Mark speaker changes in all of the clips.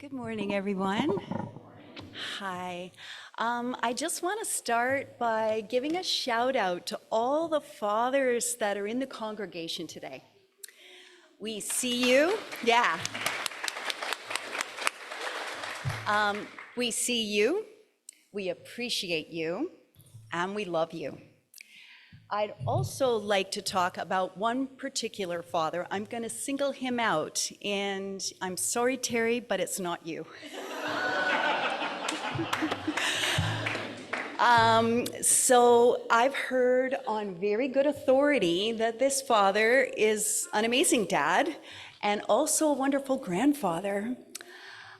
Speaker 1: Good morning, everyone. Hi. I just want to start by giving a shout out to all the fathers that are in the congregation today. We see you. Yeah. We see you, we appreciate you, and we love you. I'd also like to talk about one particular father. I'm going to single him out, and I'm sorry, Terry, but it's not you. So I've heard on very good authority that this father is an amazing dad and also a wonderful grandfather.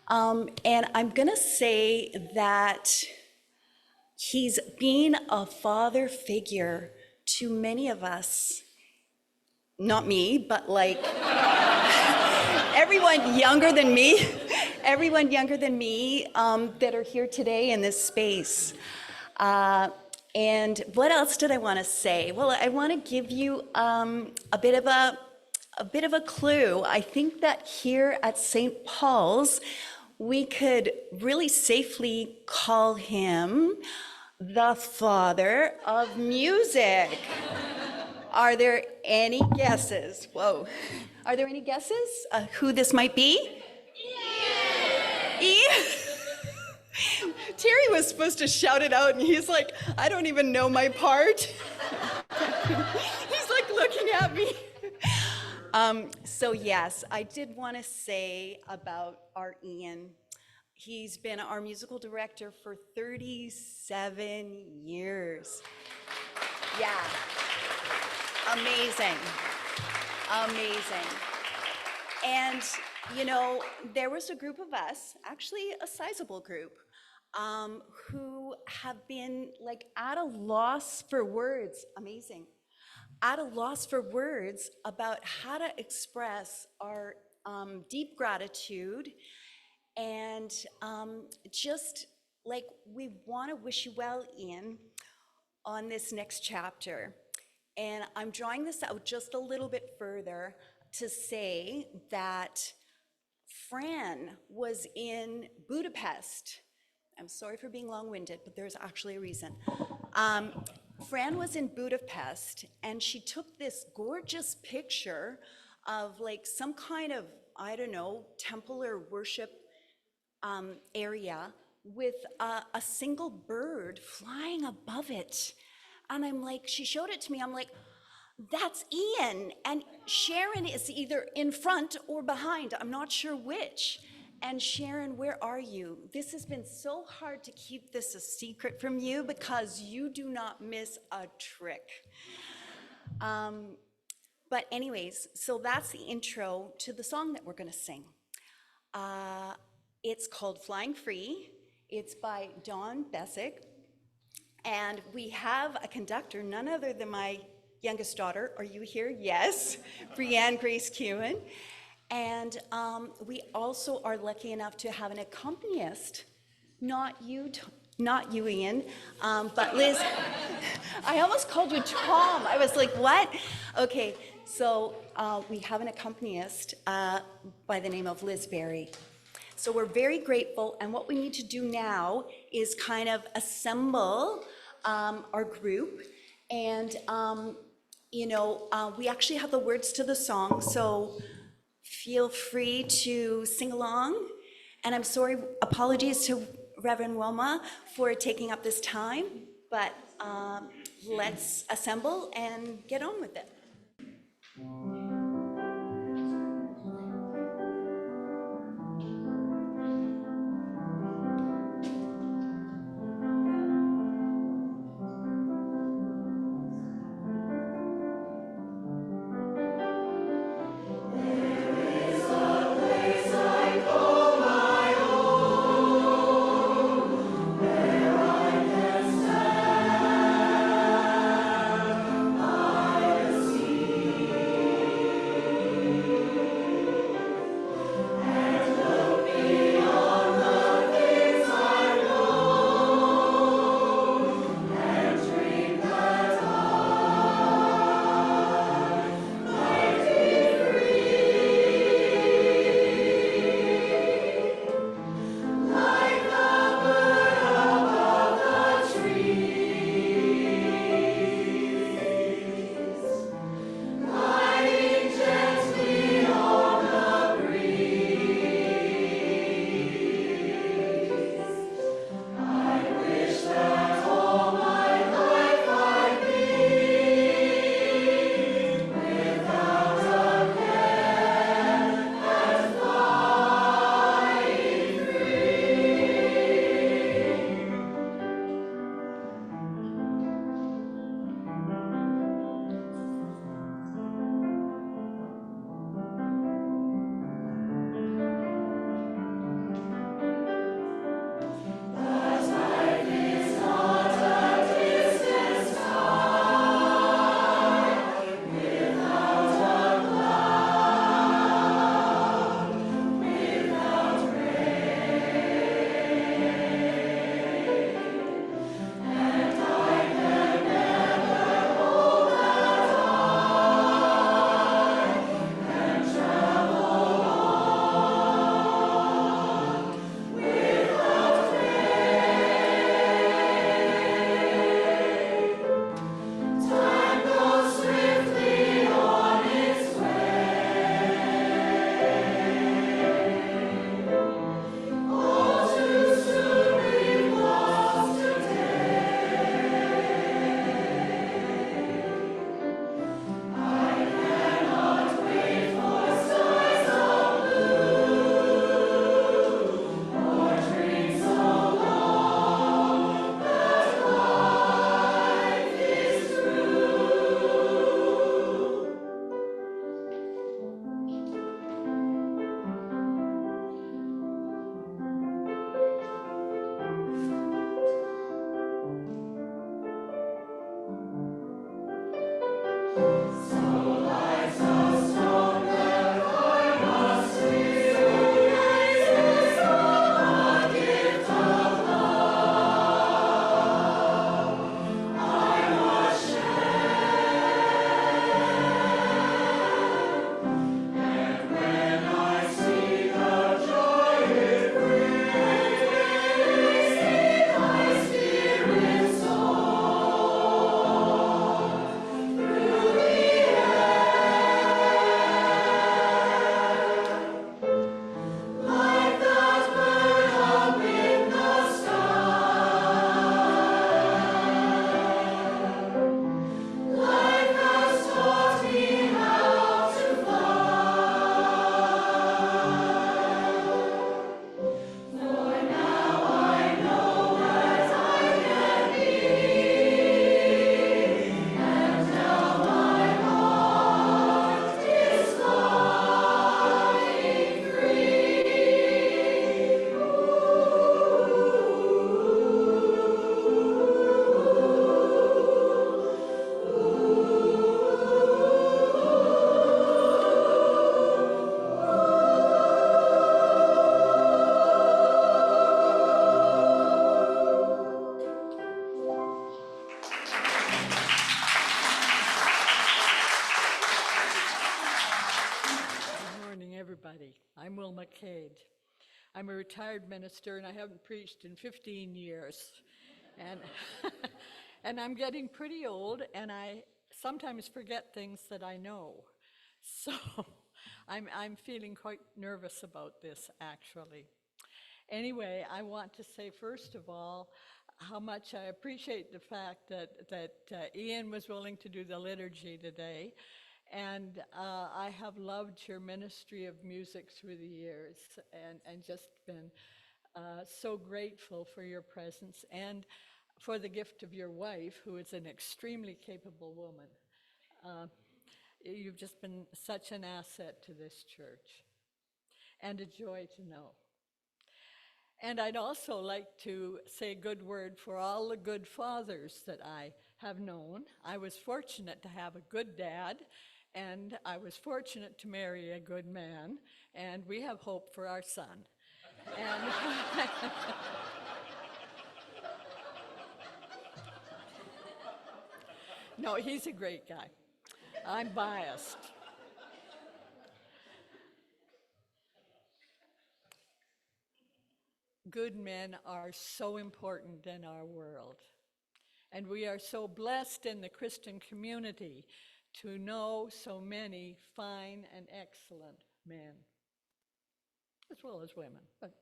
Speaker 1: And I'm going to say that he's been a father figure to many of us, not me, but like everyone younger than me that are here today in this space. And what else did I want to say? Well, I want to give you a bit of a clue. I think that here at St. Paul's, we could really safely call him the father of music. Are there any guesses? Whoa. Are there any guesses who this might be? Iain! Terry was supposed to shout it out, and he's like, I don't even know my part. He's like looking at me. So yes, I did want to say about our Iain. He's been our musical director for 37 years. Yeah. Amazing. And, you know, there was a group of us, actually a sizable group, who have been like at a loss for words, at a loss for words about how to express our deep gratitude. And just like we want to wish you well, Iain, on this next chapter. And I'm drawing this out just a little bit further to say that Fran was in Budapest. I'm sorry for being long-winded, but there's actually a reason. Fran was in Budapest, and she took this gorgeous picture of like some kind of, I don't know, temple or worship area with a single bird flying above it. And I'm like, she showed it to me, I'm like, that's Iain. And Sharon is either in front or behind, I'm not sure which. And Sharon, where are you? This has been so hard to keep this a secret from you because you do not miss a trick. But anyways, so that's the intro to the song that we're gonna sing. It's called Flying Free. It's by Dawn Bessick. And we have a conductor, none other than my youngest daughter. Are you here? Yes, Brianne Grace Kewen. And we also are lucky enough to have an accompanist, not you, Iain, but Liz. I almost called you Tom. I was like, what? Okay, so we have an accompanist by the name of Liz Berry. So we're very grateful, and what we need to do now is kind of assemble our group, and we actually have the words to the song, so feel free to sing along. And I'm sorry, apologies to Rev Wilma for taking up this time, but let's assemble and get on with it.
Speaker 2: I'm a retired minister, and I haven't preached in 15 years. And, and I'm getting pretty old, and I sometimes forget things that I know. So I'm feeling quite nervous about this, actually. Anyway, I want to say, first of all, how much I appreciate the fact that Iain was willing to do the liturgy today. And I have loved your ministry of music through the years and just been so grateful for your presence and for the gift of your wife, who is an extremely capable woman. You've just been such an asset to this church and a joy to know. And I'd also like to say a good word for all the good fathers that I have known. I was fortunate to have a good dad, and I was fortunate to marry a good man, and we have hope for our son. And no, he's a great guy. I'm biased. Good men are so important in our world. And we are so blessed in the Christian community to know so many fine and excellent men, as well as women, but,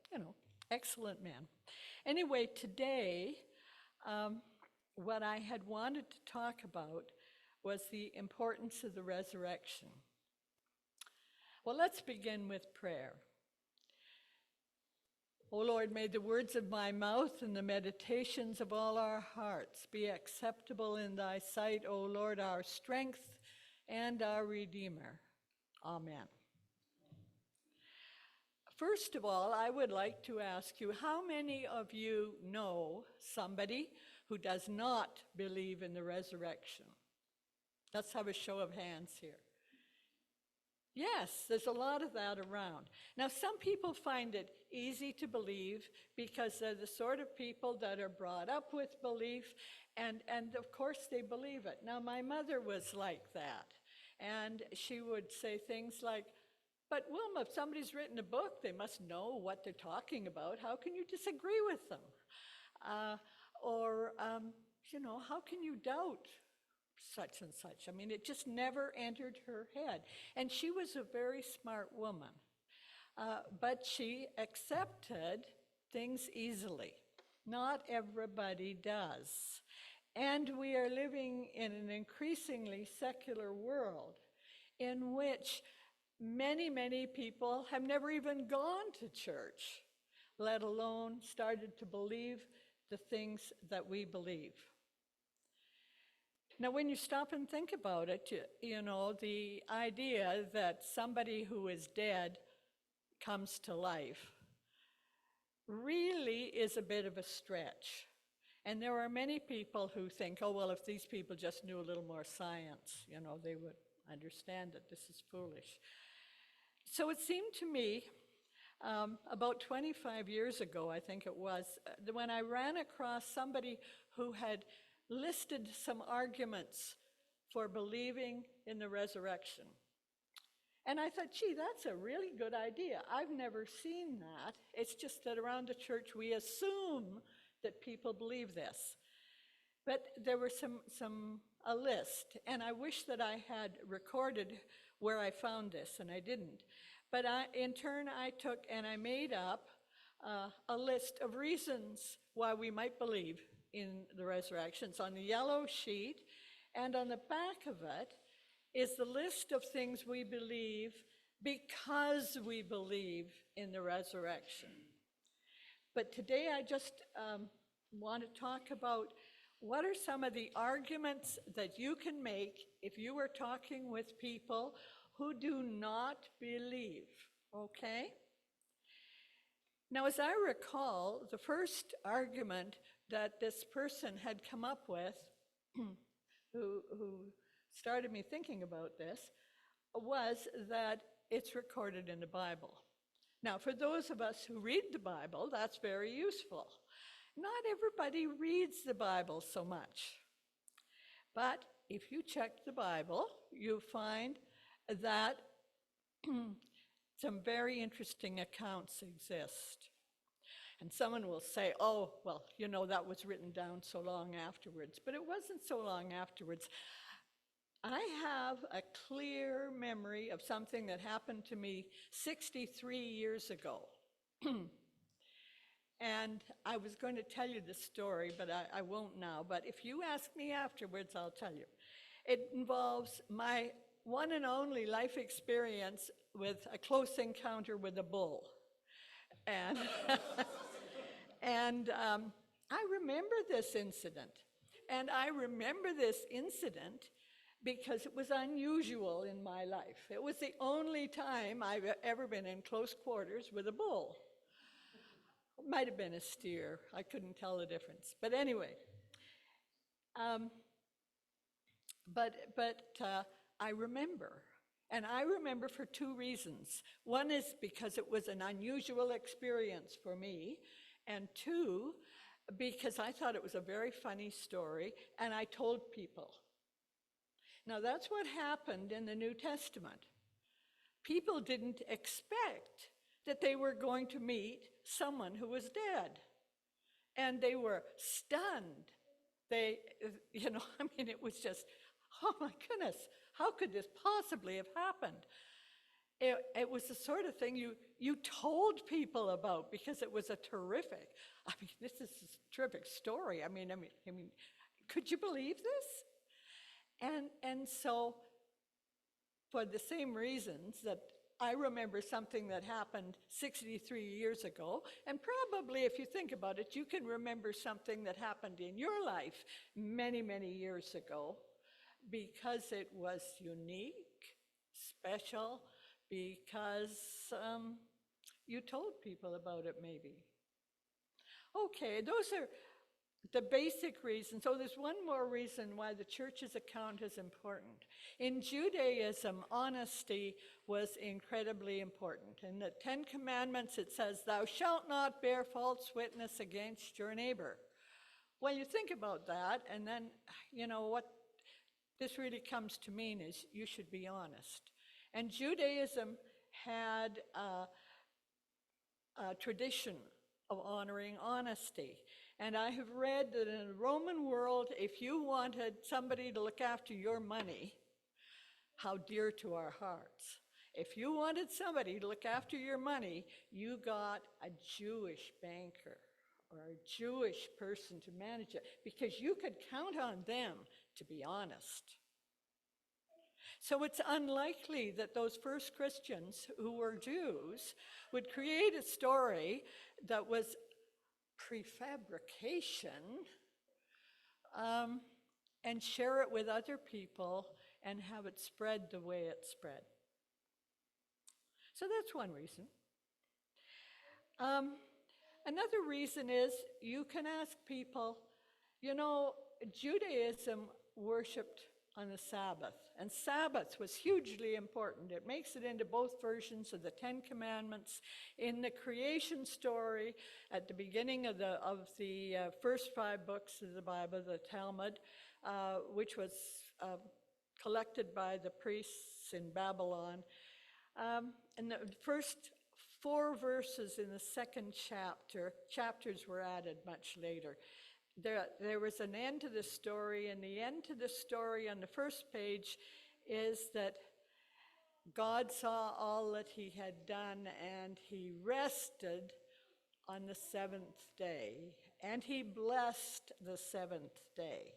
Speaker 2: excellent men. Anyway, today, what I had wanted to talk about was the importance of the resurrection. Well, let's begin with prayer. O Lord, may the words of my mouth and the meditations of all our hearts be acceptable in thy sight, O Lord, our strength and our Redeemer. Amen. First of all, I would like to ask you, how many of you know somebody who does not believe in the resurrection? Let's have a show of hands here. Yes, there's a lot of that around. Now, some people find it easy to believe because they're the sort of people that are brought up with belief, and of course they believe it. Now, my mother was like that, and she would say things like, but Wilma, if somebody's written a book, they must know what they're talking about. How can you disagree with them? How can you doubt such and such? I mean, it just never entered her head. And she was a very smart woman, but she accepted things easily. Not everybody does. And we are living in an increasingly secular world in which many, many people have never even gone to church, let alone started to believe the things that we believe. Now, when you stop and think about it, the idea that somebody who is dead comes to life really is a bit of a stretch. And there are many people who think, oh, well, if these people just knew a little more science, they would understand that this is foolish. So it seemed to me, about 25 years ago, I think it was, when I ran across somebody who had listed some arguments for believing in the resurrection. And I thought, gee, that's a really good idea. I've never seen that. It's just that around the church we assume that people believe this. But there were a list, and I wish that I had recorded where I found this, and I didn't. But in turn, I took and I made up a list of reasons why we might believe in the resurrection. It's on the yellow sheet, and on the back of it is the list of things we believe because we believe in the resurrection. But today I just want to talk about what are some of the arguments that you can make if you were talking with people who do not believe, okay? Now, as I recall, the first argument that this person had come up with, who started me thinking about this, was that it's recorded in the Bible. Now, for those of us who read the Bible, that's very useful. Not everybody reads the Bible so much. But if you check the Bible, you find that some very interesting accounts exist. And someone will say, oh, well, you know, that was written down so long afterwards. But it wasn't so long afterwards. I have a clear memory of something that happened to me 63 years ago. And I was going to tell you this story, but I won't now. But if you ask me afterwards, I'll tell you. It involves my one and only life experience with a close encounter with a bull. And, and I remember this incident. And I remember this incident because it was unusual in my life. It was the only time I've ever been in close quarters with a bull. It might have been a steer. I couldn't tell the difference. But anyway, I remember. And I remember for two reasons. One is because it was an unusual experience for me. And two, because I thought it was a very funny story, and I told people. Now, that's what happened in the New Testament. People didn't expect that they were going to meet someone who was dead. And they were stunned. They, you know, I mean, it was just, oh my goodness, how could this possibly have happened? It was the sort of thing you told people about because it was a terrific, I mean, this is a terrific story. I mean, could you believe this? And so, for the same reasons that I remember something that happened 63 years ago, and probably if you think about it, you can remember something that happened in your life many, many years ago, because it was unique, special, because you told people about it maybe. Okay, those are the basic reasons. So there's one more reason why the church's account is important. In Judaism, honesty was incredibly important. In the Ten Commandments, it says, "Thou shalt not bear false witness against your neighbor." Well, you think about that, and then, you know, what this really comes to mean is you should be honest. And Judaism had a tradition of honoring honesty. And I have read that in the Roman world, if you wanted somebody to look after your money, how dear to our hearts. If you wanted somebody to look after your money, you got a Jewish banker or a Jewish person to manage it, because you could count on them to be honest. So it's unlikely that those first Christians who were Jews would create a story that was prefabrication and share it with other people and have it spread the way it spread. So that's one reason. Another reason is you can ask people, you know, Judaism worshipped on the Sabbath, and Sabbath was hugely important. It makes it into both versions of the Ten Commandments. In the creation story, at the beginning of the first 5 books of the Bible, the Talmud, which was collected by the priests in Babylon, and the first 4 verses in the second chapters were added much later. There was an end to the story, and the end to the story on the first page is that God saw all that he had done, and he rested on the 7th day, and he blessed the 7th day.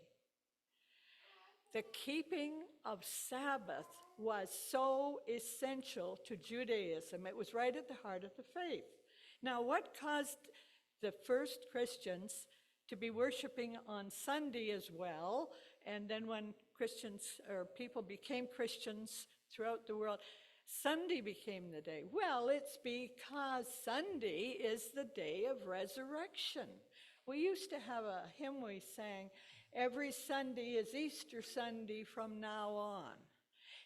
Speaker 2: The keeping of Sabbath was so essential to Judaism. It was right at the heart of the faith. Now, what caused the first Christians to be worshiping on Sunday as well, and then when Christians or people became Christians throughout the world, Sunday became the day? Well, it's because Sunday is the day of resurrection. We used to have a hymn we sang, "Every Sunday is Easter Sunday from now on."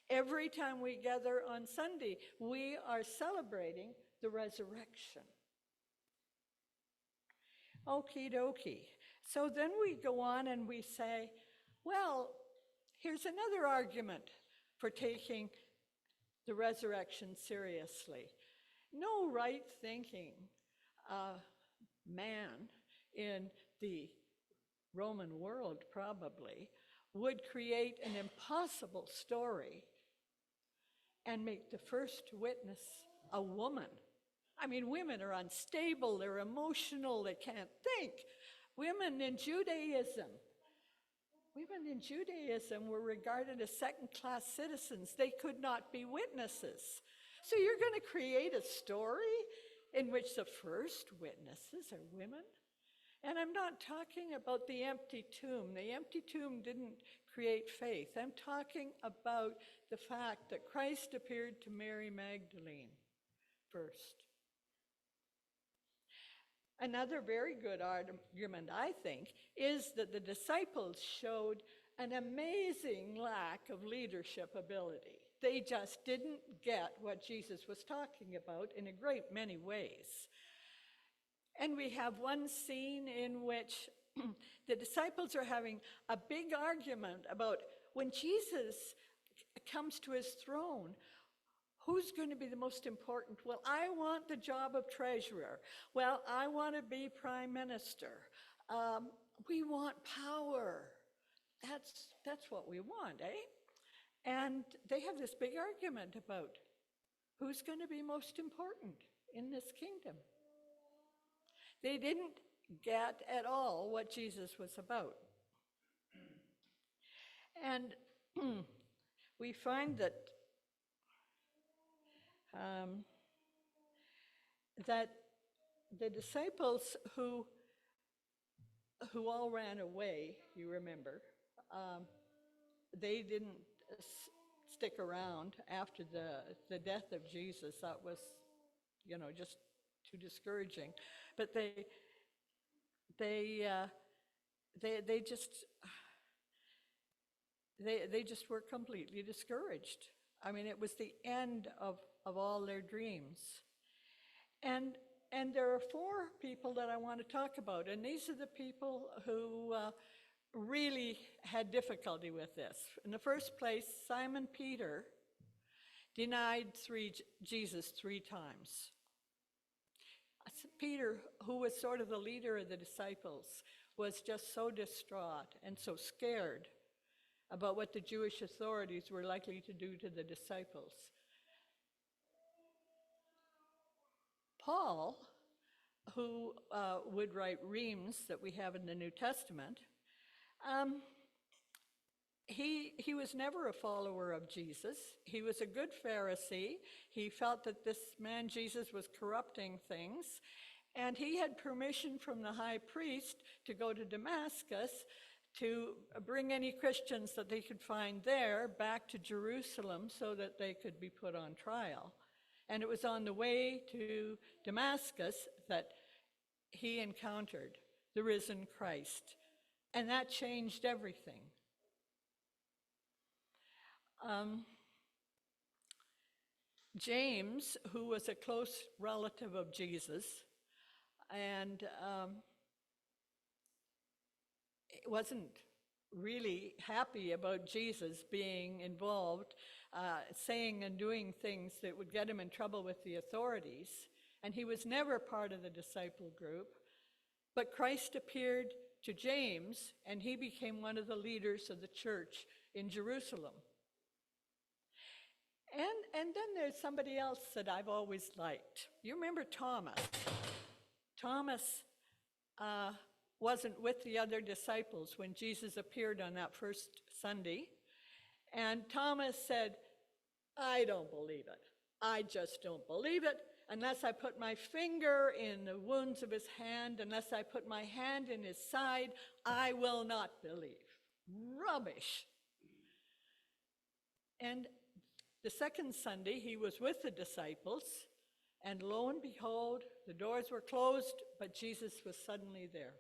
Speaker 2: Every time we gather on Sunday, we are celebrating the resurrection. Okie dokie. So then we go on and we say, well, here's another argument for taking the resurrection seriously. No right-thinking man in the Roman world probably would create an impossible story and make the first witness a woman. I mean, women are unstable, they're emotional, they can't think. Women in Judaism were regarded as second-class citizens. They could not be witnesses. So you're going to create a story in which the first witnesses are women? And I'm not talking about the empty tomb. The empty tomb didn't create faith. I'm talking about the fact that Christ appeared to Mary Magdalene first. Another very good argument, I think, is that the disciples showed an amazing lack of leadership ability. They just didn't get what Jesus was talking about in a great many ways. And we have one scene in which the disciples are having a big argument about when Jesus comes to his throne, who's going to be the most important? Well, I want the job of treasurer. Well, I want to be prime minister. We want power. That's what we want, eh? And they have this big argument about who's going to be most important in this kingdom. They didn't get at all what Jesus was about. And we find that that the disciples who all ran away, you remember, they didn't stick around after the death of Jesus. That was, just too discouraging. But they just were completely discouraged. I mean, it was the end of all their dreams. And there are four people that I want to talk about, and these are the people who really had difficulty with this. In the first place, Simon Peter denied Jesus 3 times. Peter, who was sort of the leader of the disciples, was just so distraught and so scared about what the Jewish authorities were likely to do to the disciples. Paul, who would write reams that we have in the New Testament, he was never a follower of Jesus. He was a good Pharisee. He felt that this man Jesus was corrupting things, and he had permission from the high priest to go to Damascus to bring any Christians that they could find there back to Jerusalem so that they could be put on trial. And it was on the way to Damascus that he encountered the risen Christ, and that changed everything. James, who was a close relative of Jesus, and wasn't really happy about Jesus being involved, saying and doing things that would get him in trouble with the authorities. And he was never part of the disciple group. But Christ appeared to James, and he became one of the leaders of the church in Jerusalem. And then there's somebody else that I've always liked. You remember Thomas. Thomas wasn't with the other disciples when Jesus appeared on that first Sunday. And Thomas said, I don't believe it. I just don't believe it. Unless I put my finger in the wounds of his hand, unless I put my hand in his side, I will not believe. Rubbish. And the second Sunday, he was with the disciples, and lo and behold, the doors were closed, but Jesus was suddenly there.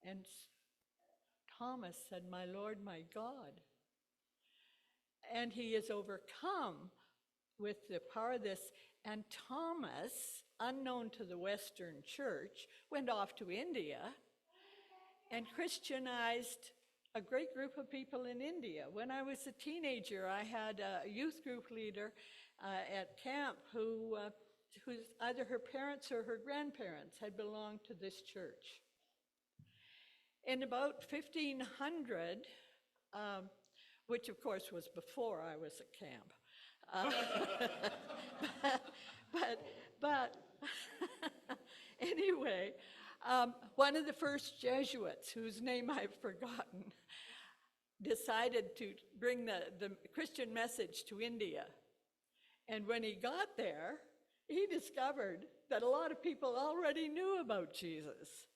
Speaker 2: And Thomas said, my Lord, my God. And he is overcome with the power of this. And Thomas, unknown to the Western church, went off to India and Christianized a great group of people in India. When I was a teenager, I had a youth group leader at camp whose either her parents or her grandparents had belonged to this church. In about 1500, which of course was before I was at camp, but anyway, one of the first Jesuits, whose name I've forgotten, decided to bring the Christian message to India. And when he got there, he discovered that a lot of people already knew about Jesus.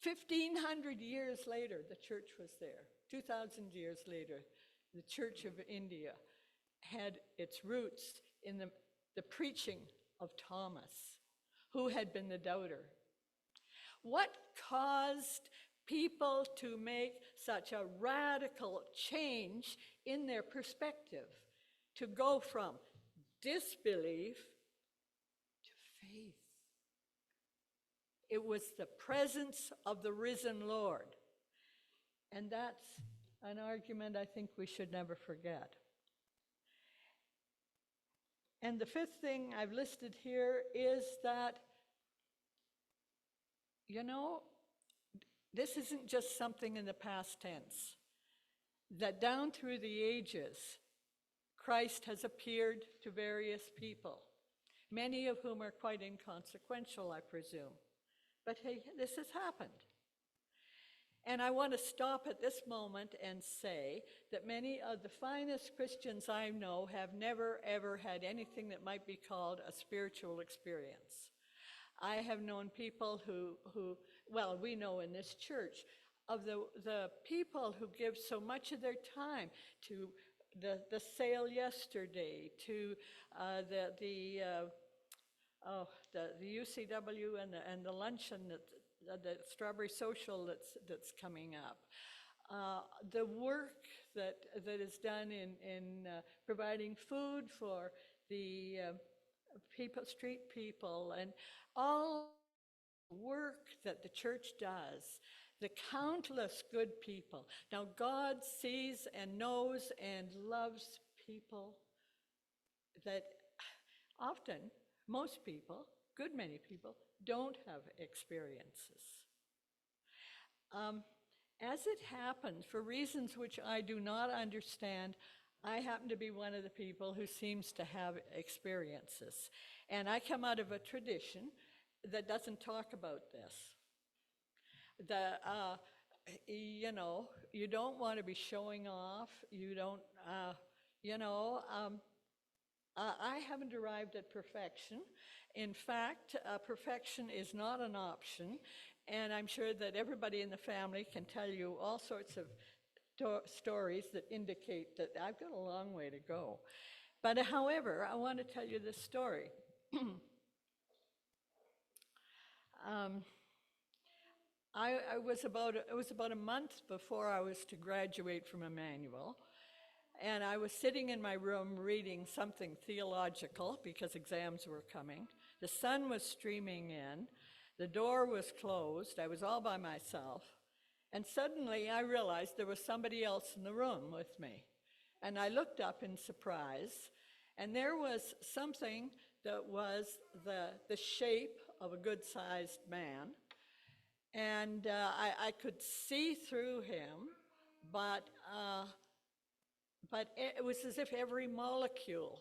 Speaker 2: 1,500 years later, the church was there. 2,000 years later, the Church of India had its roots in the preaching of Thomas, who had been the doubter. What caused people to make such a radical change in their perspective, to go from disbelief to faith? It was the presence of the risen Lord. And that's an argument I think we should never forget. And the fifth thing I've listed here is that, this isn't just something in the past tense. That down through the ages, Christ has appeared to various people, many of whom are quite inconsequential, I presume. But hey, this has happened. And I want to stop at this moment and say that many of the finest Christians I know have never, ever had anything that might be called a spiritual experience. I have known people who well, we know in this church, of the people who give so much of their time to the sale yesterday, to the UCW and the luncheon, the Strawberry Social that's coming up. The work that is done in providing food for the street people, and all work that the church does, the countless good people. Now, God sees and knows and loves people that often, most people, good many people, don't have experiences. As it happens, for reasons which I do not understand, I happen to be one of the people who seems to have experiences. And I come out of a tradition that doesn't talk about this. You don't want to be showing off. You don't, I haven't arrived at perfection. In fact, perfection is not an option, and I'm sure that everybody in the family can tell you all sorts of stories that indicate that I've got a long way to go. But however, I want to tell you this story. It was about a month before I was to graduate from Emmanuel, and I was sitting in my room reading something theological because exams were coming. The sun was streaming in, the door was closed, I was all by myself, and suddenly I realized there was somebody else in the room with me. And I looked up in surprise, and there was something that was the shape of a good-sized man. And I could see through him, but it was as if every molecule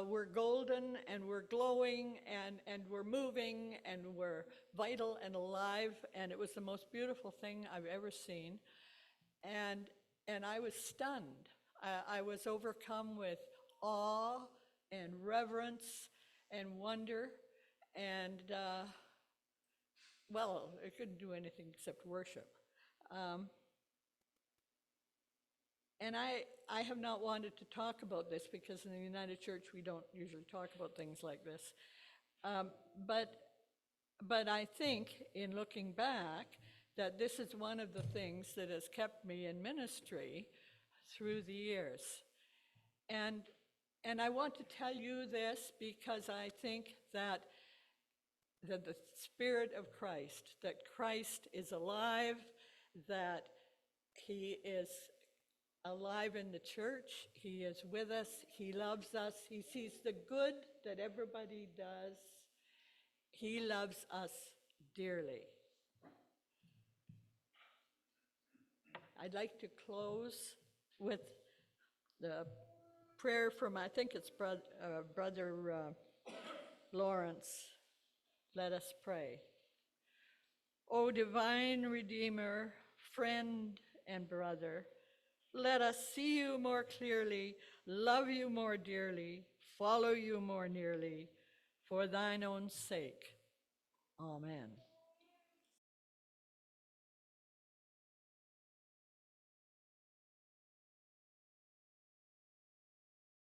Speaker 2: were golden and were glowing and were moving and were vital and alive, and it was the most beautiful thing I've ever seen. And I was stunned. I was overcome with awe and reverence and wonder, and well, I couldn't do anything except worship. And I have not wanted to talk about this because in the United Church we don't usually talk about things like this. But I think, in looking back, that this is one of the things that has kept me in ministry through the years. And I want to tell you this because I think that the Spirit of Christ, that Christ is alive, that he is alive in the church. He is with us. He loves us. He sees the good that everybody does. He loves us dearly. I'd like to close with the prayer from, I think it's Brother Lawrence. Let us pray. O divine Redeemer, friend and brother, let us see you more clearly, love you more dearly, follow you more nearly, for thine own sake. Amen.